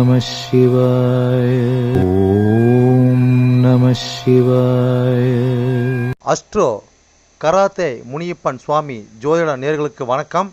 நம சிவாய. ஓம் நம சிவாய. அஸ்ட்ரோ கராத்தே முனியப்பன் சுவாமி ஜோதிட நேயர்களுக்கு வணக்கம்.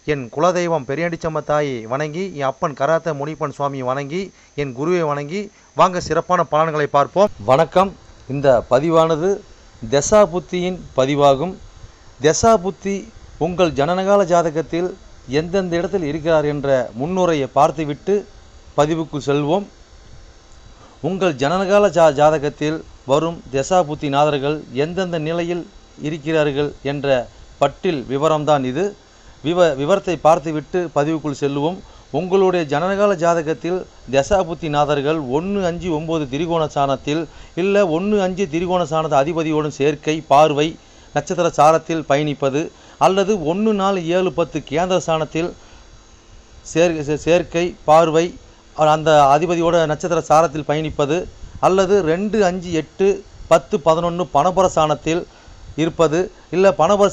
என் குலதெய்வம் பெரியாண்டிச்சம்ம தாயை வணங்கி, என் அப்பன் கராத்தே முனியப்பன் சுவாமியை வணங்கி, என் குருவை வணங்கி வாங்க சிறப்பான பலன்களை பார்ப்போம். வணக்கம். இந்த பதிவானது தசா புத்தியின் பதிவாகும். தசா புத்தி உங்கள் ஜனனகால ஜாதகத்தில் எந்தெந்த இடத்தில் இருக்கிறார் என்ற முன்னுரையை பார்த்துவிட்டு பதிவுக்கு செல்வோம். உங்கள் ஜனனகால ஜாதகத்தில் வரும் தசா புத்தி நாதர்கள் எந்தெந்த நிலையில் இருக்கிறார்கள் என்ற பட்டியல் விவரம்தான் இது. விவரத்தை பார்த்துவிட்டு பதிவுக்குள் செல்லுவோம். உங்களுடைய ஜனனகால ஜாதகத்தில் தசாபுத்தி நாதர்கள் 1-5-9 திரிகோண சாணத்தில் இல்லை 1-5 திரிகோண சாணத்தை அதிபதியோடும் சேர்க்கை பார்வை நட்சத்திர சாரத்தில் பயணிப்பது, அல்லது 1-4-7-10 கேந்திர சாணத்தில் சேர்க்கை பார்வை அந்த அதிபதியோட நட்சத்திர சாரத்தில் பயணிப்பது, அல்லது 2-5-8-10-11 பணபர சாணத்தில் இருப்பது, இல்லை பணபர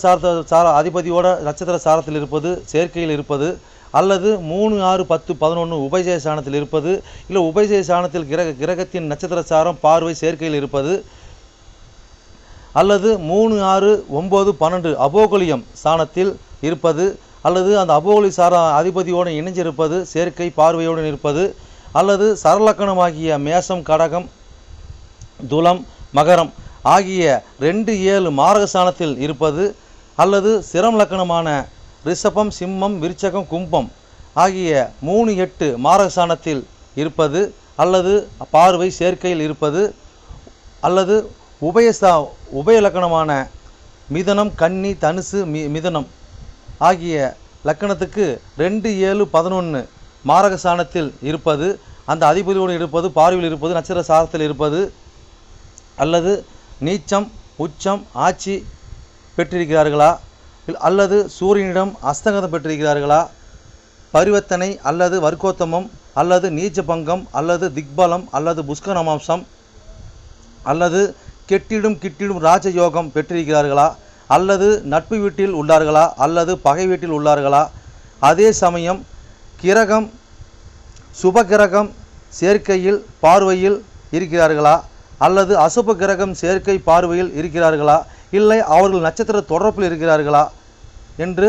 அதிபதியோட நட்சத்திர சாரத்தில் இருப்பது சேர்க்கையில் இருப்பது, அல்லது 3-6-10-11 உபயஜய சாணத்தில் இருப்பது, இல்லை உபயஜய சாணத்தில் கிரகத்தின் நட்சத்திர சாரம் பார்வை சேர்க்கையில் இருப்பது, அல்லது 3-6-9-12 அபோகலியம் சாணத்தில் இருப்பது, அல்லது அந்த அபோகலி சார அதிபதியோடு இணைஞ்சிருப்பது சேர்க்கை பார்வையோடு இருப்பது, அல்லது சரலக்கணமாகிய மேசம் கடகம் துலம் மகரம் ஆகிய 2-7 மாரகஸ்தானத்தில் இருப்பது, அல்லது சிரம் லக்கணமான ரிஷபம் சிம்மம் விருச்சகம் கும்பம் ஆகிய 3-8 மாரகஸ்தானத்தில் இருப்பது, அல்லது பார்வை சேர்க்கையில் இருப்பது, அல்லது உபய லக்கணமான மிதனம் கன்னி தனுசு மிதனம் ஆகிய லக்கணத்துக்கு 2-7-11 மாரகஸ்தானத்தில் இருப்பது, அந்த அதிபதியோடு இருப்பது பார்வையில் இருப்பது நட்சத்திர சாரத்தில் இருப்பது, அல்லது நீச்சம் உச்சம் ஆட்சி பெற்றிருக்கிறார்களா, அல்லது சூரியனிடம் அஸ்தங்கதம் பெற்றிருக்கிறார்களா, பரிவர்த்தனை அல்லது வர்க்கோத்தமம் அல்லது நீச்ச பங்கம் அல்லது திக்பலம் அல்லது புஷ்கரமாம்சம் அல்லது கெட்டிடும் ராஜயோகம் பெற்றிருக்கிறார்களா, அல்லது நட்பு வீட்டில் உள்ளார்களா அல்லது பகை வீட்டில் உள்ளார்களா, அதே சமயம் கிரகம் சுபகிரகம் சேர்க்கையில் பார்வையில் இருக்கிறார்களா, அல்லது அசுப கிரகம் சேர்க்கை பார்வையில் இருக்கிறார்களா, இல்லை அவர்கள் நட்சத்திர தொடர்பில் இருக்கிறார்களா என்று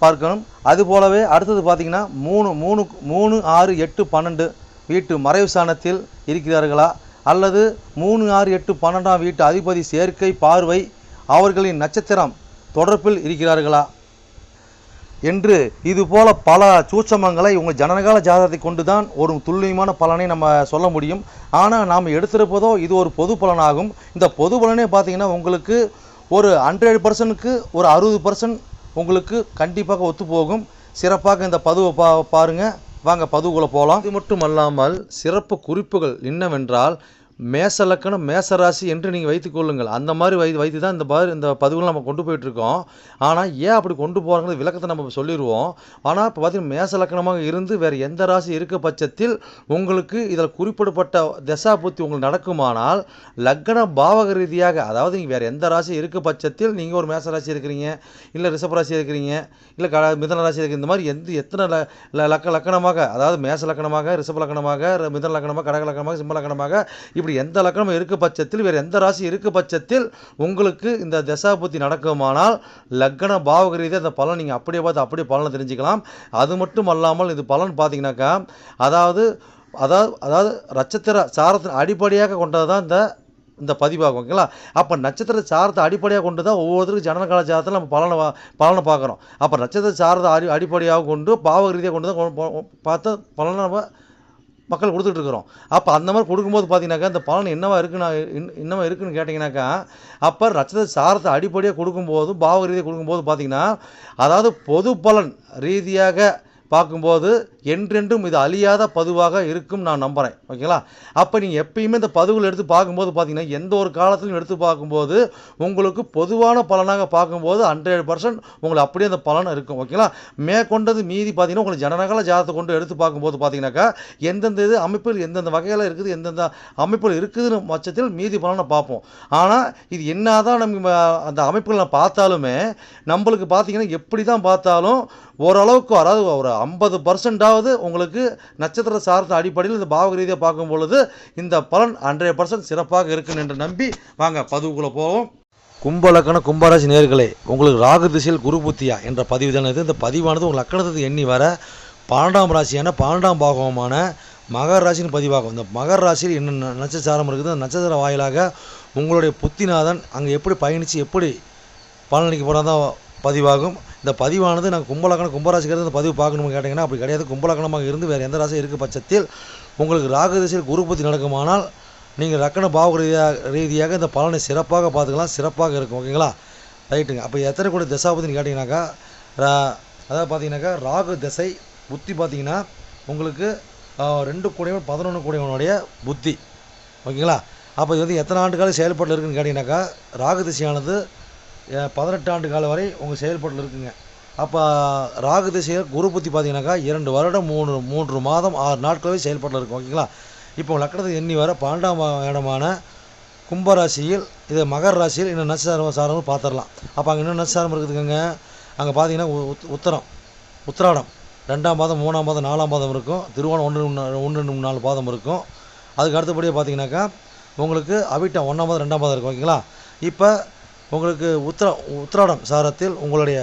பார்க்கணும். அதுபோலவே அடுத்தது பார்த்திங்கன்னா 3-6-8-12 வீட்டு மறைவு சாணத்தில் இருக்கிறார்களா, அல்லது 3-6-8-12 வீட்டு அதிபதி சேர்க்கை பார்வை அவர்களின் நட்சத்திரம் தொடர்பில் இருக்கிறார்களா என்று இதுபோல பல சூட்சமங்களை உங்கள் ஜனனகால ஜாதகத்தை கொண்டு தான் ஒரு துல்லியமான பலனை நம்ம சொல்ல முடியும். ஆனால் நாம் எடுத்திருப்பதோ இது ஒரு பொது பலனாகும். இந்த பொது பலனே பார்த்திங்கன்னா உங்களுக்கு ஒரு 100%க்கு ஒரு 60% உங்களுக்கு கண்டிப்பாக ஒத்து போகும். சிறப்பாக இந்த பதிவை பாருங்கள். வாங்க பதிவுக்குள்ளே போகலாம். இது மட்டும் அல்லாமல் சிறப்பு குறிப்புகள் என்னவென்றால் மேச லக்கணம் மேசராசி என்று நீங்கள் வைத்துக்கொள்ளுங்கள். அந்த மாதிரி வைத்து தான் இந்த பதிவுகளை நம்ம கொண்டு போயிட்டுருக்கோம். ஆனால் ஏன் அப்படி கொண்டு போகிறாங்கிறது விளக்கத்தை நம்ம சொல்லிடுவோம். ஆனால் இப்போ பார்த்திங்கன்னா மேச லக்கணமாக இருந்து வேறு எந்த ராசி இருக்க பட்சத்தில் உங்களுக்கு இதில் குறிப்பிடப்பட்ட தசா புத்தி உங்களுக்கு நடக்குமானால் லக்கண பாவக ரீதியாக, அதாவது நீங்கள் வேறு எந்த ராசி இருக்க பட்சத்தில் நீங்கள் ஒரு மேச ராசி இருக்கிறீங்க, இல்லை ரிஷப ராசி இருக்கிறீங்க, இல்லை மிதன ராசி இருக்கிற இந்த மாதிரி எத்தனை லக்கணமாக, அதாவது மேச லக்கணமாக ரிஷப லக்கணமாக மிதன லக்கணமாக கடக லக்கணமாக சிம்ம லக்கணமாக இப்படி எந்த லக்கணம் இருக்க பட்சத்தில் வேறு எந்த ராசி இருக்க பட்சத்தில் உங்களுக்கு இந்த தசாபுத்தி நடக்குமானால் லக்கண பாவக ரீதியாக அந்த பலன் நீங்கள் அப்படியே பார்த்து அப்படியே பலனை தெரிஞ்சுக்கலாம். அது மட்டும் அல்லாமல் இது பலன் பார்த்தீங்கன்னாக்கா அதாவது நட்சத்திர சாரத்தின் அடிப்படையாக கொண்டது தான் இந்த பதிவாகும். ஓகேங்களா? அப்போ நட்சத்திர சாரத்தை அடிப்படையாக கொண்டு தான் ஒவ்வொருத்தருக்கும் ஜனனகால ஜாதகத்தில் நம்ம பலனை பார்க்குறோம். அப்போ நட்சத்திர சாரத்தை அடிப்படையாக கொண்டு பாவக ரீதியாக கொண்டு தான் பார்த்து பலனை நம்ம மக்கள் கொடுத்துட்ருக்குறோம். அப்போ அந்த மாதிரி கொடுக்கும்போது பார்த்தீங்கன்னாக்கா இந்த பலன் என்னவா இருக்குன்னு கேட்டிங்கனாக்கா, அப்போ நட்சத்திர சாரத்தை அடிப்படையாக கொடுக்கும்போது பாவக ரீதியாக கொடுக்கும்போது பார்த்தீங்கன்னா அதாவது பொது பலன் ரீதியாக பார்க்கும்போது என்றென்றும் இது அழியாத பதிவாக இருக்கும் நான் நம்புகிறேன். ஓகேங்களா? அப்போ நீங்கள் எப்பயுமே இந்த பதிவுகள் எடுத்து பார்க்கும்போது பார்த்தீங்கன்னா எந்த ஒரு காலத்திலும் எடுத்து பார்க்கும்போது உங்களுக்கு பொதுவான பலனாக பார்க்கும்போது 100% உங்களுக்கு அப்படியே அந்த பலன் இருக்கும். ஓகேங்களா? மேற்கொண்டது மீதி பார்த்தீங்கன்னா உங்களுக்கு ஜனனகால ஜாதகத்தை கொண்டு எடுத்து பார்க்கும்போது பார்த்தீங்கன்னாக்கா எந்தெந்த இது அமைப்பில் எந்தெந்த வகையில் இருக்குது எந்தெந்த அமைப்பில் இருக்குதுன்னு பட்சத்தில் மீதி பலனை பார்ப்போம். ஆனால் இது என்ன தான் நம்ம அந்த அமைப்புகளை பார்த்தாலுமே நம்மளுக்கு பார்த்தீங்கன்னா எப்படி தான் பார்த்தாலும் ஓரளவுக்கு, அதாவது ஒரு 50% அதாவது உங்களுக்கு நட்சத்திர சார்ந்த அடிப்படையில் இந்த பாவக ரீதியாக பார்க்கும் பொழுது இந்த பலன் 100% சிறப்பாக இருக்குன்னு என்று நம்பி வாங்க பதிவுக்குள்ளே போவோம். கும்பலக்கண கும்பராசி நேர்களே, உங்களுக்கு ராகு திசையில் குரு புத்தியா என்ற பதிவு தானே இது. இந்த பதிவானது உங்கள் லக்கணத்துக்கு எண்ணி வர 12ஆம் ராசியான 12ஆம் பாகமான மகர ராசின்னு பதிவாகும். இந்த மகர ராசியில் என்ன நட்சத்திரம் இருக்குது, அந்த நட்சத்திர வாயிலாக உங்களுடைய புத்திநாதன் அங்கே எப்படி பயணித்து எப்படி பலனளிக்க போனால் தான் பதிவாகும். இந்த பதிவானது நாங்கள் கும்பலக்கணம் கும்பராசிக்கிறது இந்த பதிவு பார்க்கணும்னு கேட்டிங்கன்னா அப்படி கிடையாது. கும்பலக்கணமாக இருந்து வேறு எந்த ராசி இருக்க பட்சத்தில் உங்களுக்கு ராகு திசையில் குரு புத்தி நடக்குமானால் நீங்கள் லக்கண பாவ ரீதியாக இந்த பலனை சிறப்பாக பார்த்துக்கலாம், சிறப்பாக இருக்கும். ஓகேங்களா, ரைட்டுங்க. அப்போ எத்தனை கோடி தசாபதினு கேட்டிங்கனாக்கா அதாவது பார்த்தீங்கன்னாக்கா ராகு திசை புத்தி பார்த்தீங்கன்னா உங்களுக்கு 2 கூடையவன் 11 கூடையவனுடைய புத்தி. ஓகேங்களா, அப்போ இது வந்து எத்தனை ஆண்டு காலம் செயல்பாட்டில் இருக்குதுன்னு கேட்டிங்கனாக்கா ராகு திசையானது 18 ஆண்டு காலம் வரை உங்கள் செயல்பாட்டில் இருக்குங்க. அப்போ ராகு திசையில் குரு புத்தி பார்த்தீங்கன்னாக்கா 2 வருடம் 3 மாதம் 6 நாட்களவே செயல்பாட்டில் இருக்கும். ஓகேங்களா, இப்போ லக்கணத்துக்கு எண்ணி வர 12ஆம் இடமான கும்பராசியில் இது மகர ராசியில் இன்னும் நட்சத்திரம் பார்த்துடலாம். அப்போ அங்கே இன்னும் நட்சத்திரம் இருக்குதுங்க. அங்கே பார்த்தீங்கன்னா உத்திராடம் 2ஆம் பாதம் 3ஆம் பாதம் 4ஆம் பாதம் இருக்கும். திருவோணம் 1 4 பாதம் இருக்கும். அதுக்கு அடுத்தபடியாக பார்த்தீங்கன்னாக்கா உங்களுக்கு அவிட்டம் 1ஆம் பாதம் 2ஆம் பாதம் இருக்கும். ஓகேங்களா, இப்போ உங்களுக்கு உத்திராடம் சாரத்தில் உங்களுடைய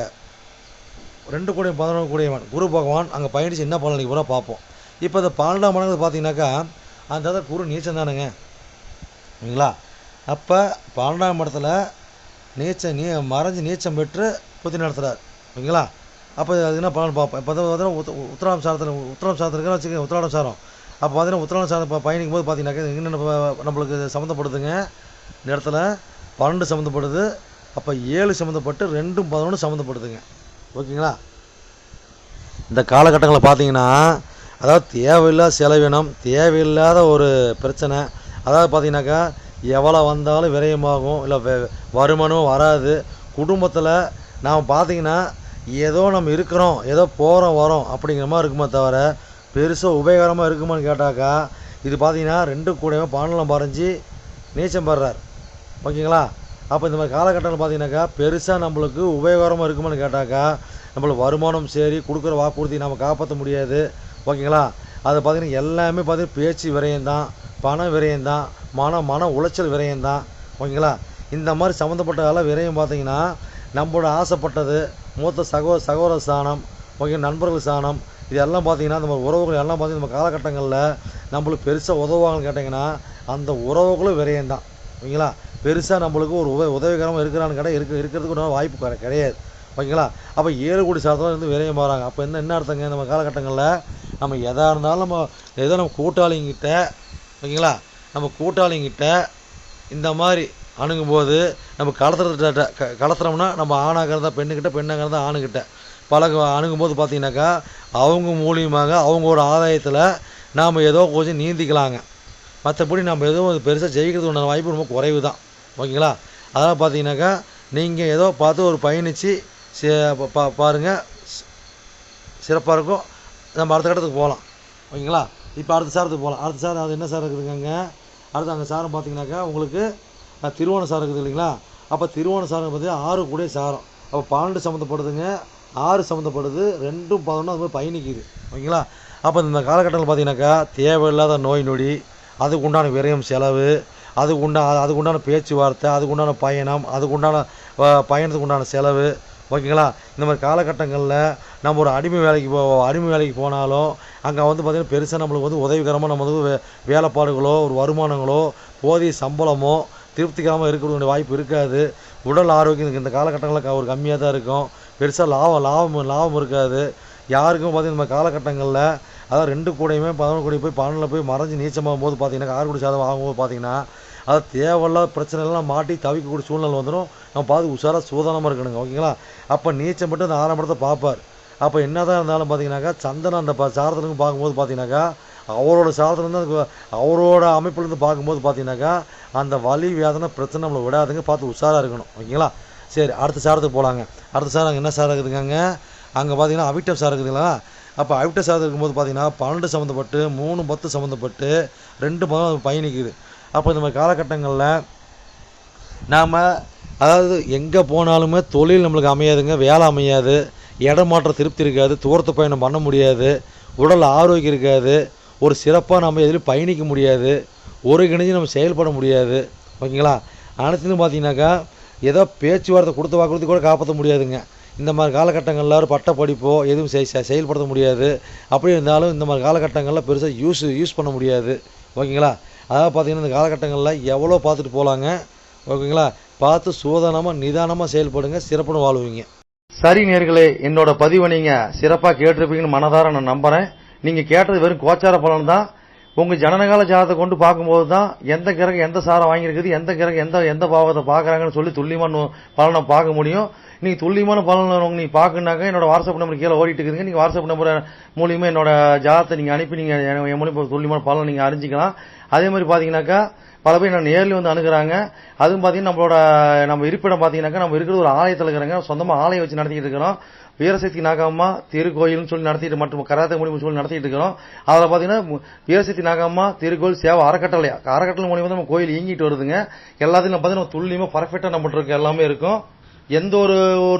2 கூடிய 11 கூடியவன் குரு பகவான் அங்கே பயணித்து என்ன பலனுக்கு பூரா பார்ப்போம். இப்போ இந்த 12ஆம் மடங்கு பார்த்தீங்கன்னாக்கா அந்த குரு நீச்சம் தானுங்க. ஓகேங்களா, அப்போ 12ஆம் இடத்துல மறைஞ்சு நீச்சம் பெற்று புத்தி நடத்துகிறார். ஓகேங்களா, அப்போ அது என்ன பலன் பார்ப்போம். இப்போ பார்த்தீங்கன்னா உத்திராடம் சாரத்தில் இருக்கிற வச்சுக்கோங்க. உத்திராடம் சாரம் அப்போ பார்த்தீங்கன்னா உத்திராடம் சாரம் பயணிக்கும் போது பார்த்தீங்கன்னாக்கா என்னென்ன நம்மளுக்கு சம்மந்தப்படுதுங்க. இந்த இடத்துல 12 சம்மந்தப்படுது. அப்போ 7 சம்மந்தப்பட்டு 2 11 சம்மந்தப்படுதுங்க. ஓகேங்களா, இந்த காலகட்டங்களில் பார்த்தீங்கன்னா அதாவது தேவையில்லாத செலவினம், தேவையில்லாத ஒரு பிரச்சனை. அதாவது பார்த்தீங்கன்னாக்கா எவ்வளோ வந்தாலும் விரயமாகும், இல்லை வருமானமும் வராது. குடும்பத்தில் நாம் பார்த்தீங்கன்னா ஏதோ நம்ம இருக்கிறோம், ஏதோ போகிறோம் வரோம் அப்படிங்கிற மாதிரி இருக்குமே தவிர பெருசாக உபயோகரமாக இருக்குமான்னு கேட்டாக்கா இது பார்த்தீங்கன்னா 2 கூடவே 12 பறைஞ்சி நீச்சம் பெறார். ஓகேங்களா, அப்போ இந்த மாதிரி காலகட்டத்தில் பார்த்தீங்கன்னாக்கா பெருசாக நம்மளுக்கு உபயோகரமாக இருக்குமான்னு கேட்டாக்கா நம்மளுக்கு வருமானம் சரி கொடுக்குற வாக்குறுதி நம்ம காப்பாற்ற முடியாது. ஓகேங்களா, அது பார்த்திங்கன்னா எல்லாமே பார்த்திங்கன்னா பேச்சு விரயம்தான், பண விரயம்தான், மன உளைச்சல் விரயம்தான். ஓகேங்களா, இந்த மாதிரி சம்மந்தப்பட்ட விரயம் பார்த்திங்கன்னா நம்மளோட ஆசைப்பட்டது மூத்த சகோதர ஸ்தானம், ஓகே, நண்பர்கள் ஸ்தானம், இது எல்லாம் பார்த்திங்கன்னா நம்ம உறவுகள் எல்லாம் பார்த்திங்கன்னா நம்ம காலகட்டங்களில் நம்மளுக்கு பெருசாக உதவுவாங்கன்னு கேட்டிங்கன்னா அந்த உறவுகளும் விரயம்தான். ஓகேங்களா, பெருசாக நம்மளுக்கு ஒரு உதவிகரமாக இருக்கிறான்னு கேட்டால் இருக்கிறதுக்கு ஒரு வாய்ப்பு கிடையாது. ஓகேங்களா, அப்போ 7 கோடி சாரத்தில் இருந்து விரயம் போகிறாங்க. அப்போ என்ன அர்த்தங்க, நம்ம காலகட்டங்களில் நம்ம எதாக இருந்தாலும் நம்ம கூட்டாளிங்கிட்ட ஓகேங்களா நம்ம கூட்டாளிங்கிட்ட இந்த மாதிரி அணுகும்போது நம்ம கலத்துறோம்னா நம்ம ஆணாகிறதா பெண்ணுக்கிட்ட, பெண்ணாகிறதா ஆணுக்கிட்ட அணுகும்போது பார்த்தீங்கன்னாக்கா அவங்க மூலியமாக அவங்களோட ஆதாயத்தில் நாம் ஏதோ கொஞ்சம் நீந்திக்கலாங்க. மற்றபடி நம்ம எதுவும் பெருசாக ஜெயிக்கிறது உண்டான வாய்ப்பு ரொம்ப குறைவு தான். ஓகேங்களா, அதனால் பார்த்தீங்கன்னாக்கா நீங்கள் ஏதோ பார்த்து ஒரு பயணித்து பாருங்கள், சிறப்பாக இருக்கும். நம்ம அடுத்த கட்டத்துக்கு போகலாம். ஓகேங்களா, இப்போ அடுத்த சாரத்துக்கு போகலாம். அடுத்த சாரம் அது என்ன சாரம் இருக்குதுங்க. அடுத்து அங்கே சாரம் பார்த்தீங்கன்னாக்கா உங்களுக்கு திருவோண சாரம் இருக்குது இல்லைங்களா. அப்போ திருவோண சாரம் பார்த்து 6 கூடிய சாரம். அப்போ 12 சம்மந்தப்படுதுங்க, 6 சம்மந்தப்படுது, 2 11 அது மாதிரி பயணிக்குது. ஓகேங்களா, அப்போ இந்த காலகட்டத்தில் பார்த்தீங்கன்னாக்கா தேவையில்லாத நோய் நொடி, அதுக்கு உண்டான விரயம் செலவு, அதுக்கு உண்டான பேச்சுவார்த்தை, அதுக்கு உண்டான பயணம், பயணத்துக்கு உண்டான செலவு. ஓகேங்களா, இந்த மாதிரி காலகட்டங்களில் நம்ம ஒரு அடிமை வேலைக்கு போனாலும் அங்கே வந்து பார்த்திங்கன்னா பெருசாக நம்மளுக்கு வந்து உதவிகரமாக நம்ம வந்து வேலைப்பாடுகளோ ஒரு வருமானங்களோ போதிய சம்பளமோ திருப்திகரமாக இருக்கிற வாய்ப்பு இருக்காது. உடல் ஆரோக்கியம் இந்த காலகட்டங்களில் ஒரு கம்மியாக தான் இருக்கும். பெருசாக லாபம் இருக்காது யாருக்கும். பார்த்திங்கன்னா நம்ம காலகட்டங்களில் அதாவது 2 கூடையுமே 11 கூடை போய் 12 போய் மறைஞ்சி நீச்சமாகும் போது பார்த்தீங்கன்னா 6 கோடி சாதம் ஆகும்போது பார்த்தீங்கன்னா அது தேவையில்லாத பிரச்சனைலாம் மாட்டி தவிக்கக்கூடிய சூழ்நிலை வந்துடும். நம்ம பார்த்து உஷாராக சூதானமாக இருக்கணுங்க. ஓகேங்களா, அப்போ நீச்சம் மட்டும் அந்த 6ஆம் இடத்தை பார்ப்பார். அப்போ என்ன தான் இருந்தாலும் பார்த்தீங்கன்னாக்கா சந்தனம் அந்த சாரத்துலேருந்து பார்க்கும்போது பார்த்தீங்கன்னாக்கா அவரோட சாரத்துலேருந்து அவரோட அமைப்புலேருந்து பார்க்கும்போது பார்த்தீங்கன்னாக்கா அந்த வலி வேதனை பிரச்சனை நம்மளை விடாதுங்க. பார்த்து உஷாராக இருக்கணும். ஓகேங்களா, சரி அடுத்த சாரத்துக்கு போகலாங்க. அடுத்த சாரம் அங்கே என்ன சாரம் இருக்குதுங்க. அங்கே பார்த்தீங்கன்னா அவிட்டம் சாரம் இருக்குதுங்களா. அப்போ அவிட்ட சாரம் இருக்கும்போது பார்த்தீங்கன்னா 12 சம்மந்தப்பட்டு 3 10 சம்மந்தப்பட்டு 2 10 பயணிக்குது. அப்போ இந்த மாதிரி காலகட்டங்களில் நாம் அதாவது எங்கே போனாலுமே தொழில் நம்மளுக்கு அமையாதுங்க, வேலை அமையாது, இடமாற்ற திருப்தி இருக்காது, தூரத்து பயணம் பண்ண முடியாது. உடல் ஆரோக்கியம் இருக்காது, ஒரு சிறப்பாக நம்ம எதிலும் பயணிக்க முடியாது, ஒருங்கிணைஞ்சு நம்ம செயல்பட முடியாது. ஓகேங்களா? அனைத்துலையும் பார்த்தீங்கன்னாக்கா ஏதோ பேச்சுவார்த்தை கொடுத்த வாக்குறுதி கூட காப்பாற்ற முடியாதுங்க. இந்த மாதிரி காலகட்டங்களில் ஒரு பட்ட படிப்போ எதுவும் செயல்படுத்த முடியாது. அப்படி இருந்தாலும் இந்த மாதிரி காலகட்டங்களில் பெருசாக யூஸ் பண்ண முடியாது. ஓகேங்களா? அதாவது பார்த்தீங்கன்னா இந்த காலகட்டங்களில் எவ்வளோ பார்த்துட்டு போகலாங்க. ஓகேங்களா? பார்த்து சூதானமாக நிதானமாக செயல்படுங்க, சிறப்புன்னு வாழ்வீங்க. சரி நேயர்களே, என்னோட பதிவை நீங்கள் சிறப்பாக கேட்டிருப்பீங்கன்னு மனதார நான் நம்புகிறேன். நீங்கள் கேட்டது வெறும் கோச்சார பலன் தான். உங்கள் ஜனனகால ஜாதகத்தை கொண்டு பார்க்கும்போது தான் எந்த கிரகம் எந்த சாரம் வாங்கியிருக்குது, எந்த கிரகம் எந்த பாவத்தை பார்க்குறாங்கன்னு சொல்லி துல்லியமான பலனை பார்க்க முடியும். நீங்கள் துல்லியமான பலன் நீங்கள் பார்க்கணுனாக்க என்னோட வாட்ஸ்அப் நம்பர் கீழே ஓடிட்டு இருக்குதுங்க. நீங்கள் வாட்ஸ்அப் நம்பர் மூலியமாக என்னோட ஜாதகத்தை நீங்கள் அனுப்பி நீங்கள் என் மூலியமாக துல்லியமான பலனை நீங்கள் அறிஞ்சிக்கலாம். அதே மாதிரி பார்த்தீங்கன்னாக்கா பல பேர் நான் நேரில் வந்து அணுகிறாங்க. அதுவும் பார்த்தீங்கன்னா நம்ம இருப்பிடம் பார்த்தீங்கன்னாக்கா நம்ம இருக்கிறது ஒரு ஆலயத்தில் இருக்கிறாங்க. சொந்தமாக ஆலயம் வச்சு நடத்திக்கிட்டு இருக்கிறோம். வீரசக்தி நாகம்மா திருக்கோயில்னு சொல்லி நடத்திட்டு மற்றும் கராத்தே மூலியமாக சொல்லி நடத்திட்டு இருக்கிறோம். அதில் பார்த்தீங்கன்னா வீரசக்தி நாகம்மா திருக்கோயில் சேவை அறக்கட்டளை மூலியமாக நம்ம கோயில் இயங்கிட்டு வருதுங்க. எல்லாத்தையும் பார்த்தீங்கன்னா துல்லியமாக பர்ஃபெக்டாக நம்மகிட்ட இருக்க எல்லாமே இருக்கும். எந்த ஒரு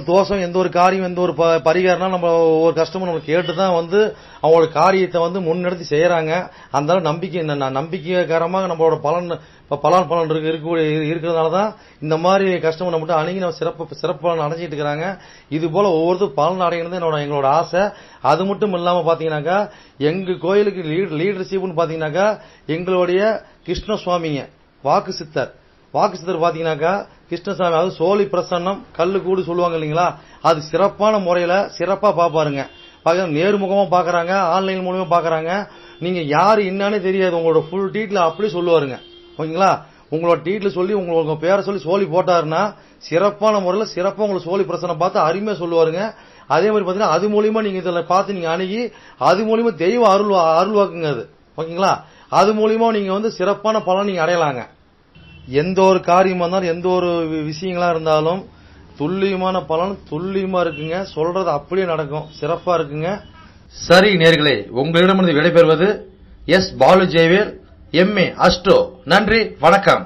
தோஷம், எந்த ஒரு காரியம், எந்த ஒரு பரிகாரம்னா நம்ம ஒரு கஷ்டமும் நம்ம கேட்டு தான் வந்து அவங்களோட காரியத்தை வந்து முன்னெடுத்து செய்யறாங்க. அந்த நம்பிக்கைகரமாக நம்மளோட பலன் இருக்கிறதுனால தான் இந்த மாதிரி கஷ்டம் நம்மகிட்ட அணுகி நம்ம சிறப்பு பலன் அடைஞ்சிட்டு இருக்கிறாங்க. இது போல ஒவ்வொருத்தரும் பலன் அடைகிறது எங்களோட ஆசை. அது மட்டும் இல்லாம பாத்தீங்கன்னாக்கா எங்க கோயிலுக்கு லீடர்ஷிப்னு பாத்தீங்கன்னாக்கா எங்களுடைய கிருஷ்ணசுவாமிங்க வாக்கு சித்தர் பாத்தீங்கன்னாக்கா கிருஷ்ணசாமி, அது சோழி பிரசன்னம் கல்லு கூடு சொல்லுவாங்க இல்லைங்களா, அது சிறப்பான முறையில சிறப்பா பாப்பாருங்க. நேர்முகமா பாக்குறாங்க, ஆன்லைன் மூலமா பாக்குறாங்க. நீங்க யாரு என்னன்னு தெரியாது, உங்களோட ஃபுல் டீட்டெயில் அப்படியே சொல்லுவாருங்க. ஓகேங்களா? உங்களோட டீட்டெயில் சொல்லி உங்க பேரை சொல்லி சோழி போட்டாருன்னா சிறப்பான முறையில சிறப்பா உங்களுக்கு சோழி பிரசனம் பார்த்து அருமையா சொல்லுவாருங்க. அதே மாதிரி பாத்தீங்கன்னா அது மூலியமா நீங்க இதுல பார்த்து நீங்க அணுகி அது மூலியமா தெய்வ அருள்வாக்குங்க அது. ஓகேங்களா? அது மூலியமா நீங்க வந்து சிறப்பான பலன் நீங்க அடையலாங்க. எந்த ஒரு காரியமா இருந்தாலும் எந்த ஒரு விஷயங்களா இருந்தாலும் துல்லியமான பலன் துல்லியமா இருக்குங்க. சொல்றது அப்படியே நடக்கும், சிறப்பா இருக்குங்க. சரி நேயர்களே, உங்களிடமிருந்து விடைபெறுவது S. Balu Jayavel, MA astro. நன்றி, வணக்கம்.